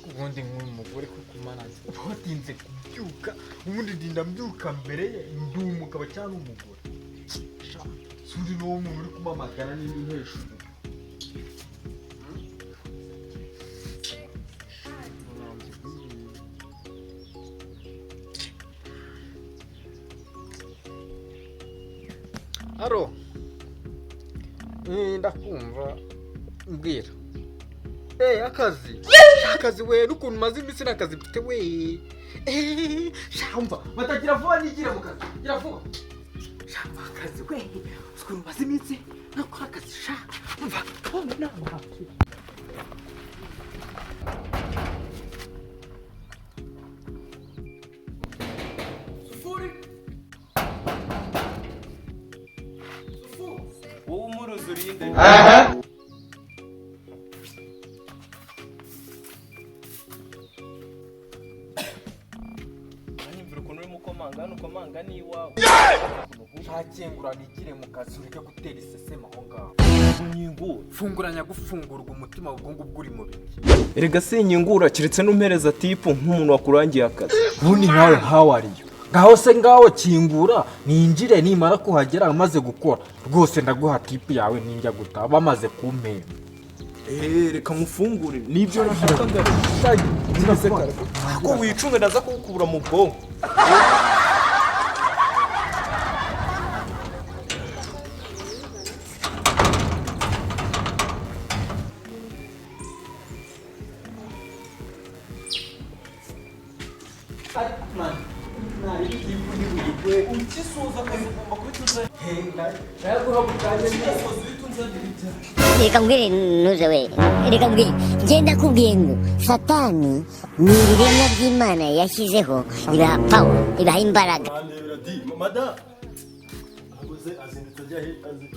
ubundi nk'umugore kuko manazi watinze kubyuka ubundi ndinda mbyuka mbere ndi umugabo cyangwa umugore suri no muntu uri kumamagara n'ibintu hejuru Aro ndakumva mbwira akazi we n'ukuntu maze iminsi n'akazi mfite we shamba batagira vuba nigire mu kazi gira vuba shamba akazi we ukuntu maze iminsi nakora akazi shamba mva nama hafi Sufuri wowe umuruzurinde ukomanga ni iwawe ntakengura nigire mu kazi ureke gutera isesema aho ngaho unyingura funguranya gufungurwa umutima ubwungu bw'uri mu biki erega sinyingura kiretse n'umpereza tipu nk'umuntu wakurangiye akazi ubundi nkawe how are you ngaho se ngaho kingura ninjire nimara kuhagera amaze gukora rwose ndaguha tipu yawe ninjya gutaha bamaze kumpera reka mufungure nibyo nashakaga ko wicunga ndaza kukubura mu bwonko Reka mbwire ntuze we reka mbwire ngenda kubwiye ngo satani ni ibiremwa by'Imana yashyizeho ibaha power ibaha imbaraga mada abuze azindutse ajya he azi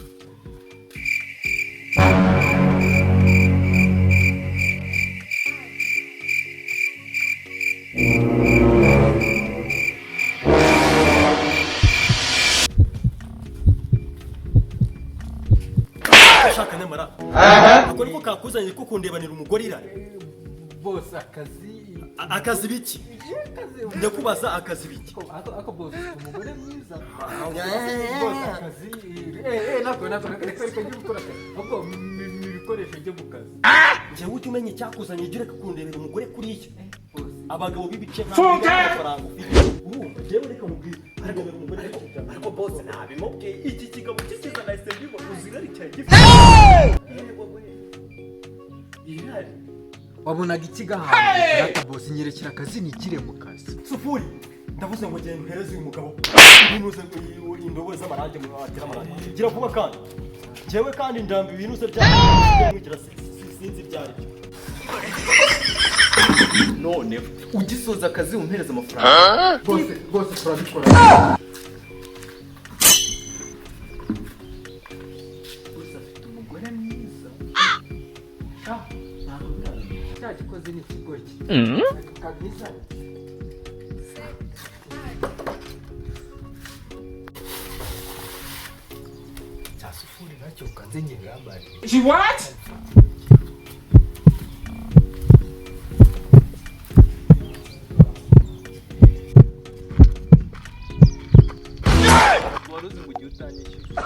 shaka namara akora ko kakuzanye ko kundebanira umugore irare boss akazi biki ndakubaza akazi biki ako boss umugore mwiza boss akazi nako reka gukora ahubwo ibikoresho byo mu kazi njye utumenye cyakuzanye igira kukundebera umugore kuri iki abagabo bibice n'amafaranga ufite jewe reka mubwire ariko boss ntabimubwiye iki kigabo kikiza na SMB uzigari cyaye gifite irari wabonaga ikigahanze rata boss nyerekera akazi nikire mu kazi Sufuri ndavuze ngo genda uhereze uyu mugabo ibinuze indobo z'amarange mu atira amarange gira vuba kandi jewe kandi ndambi ibinuze byamwigira sinzi byari none ugisoza akazi umpereza amafaranga bose turabikora umugore mwiza cyagikoze ni ikigoyi kabisa cya Sufuri nacyo ukanze nyirambari what waruzi mu gihe utanyishyura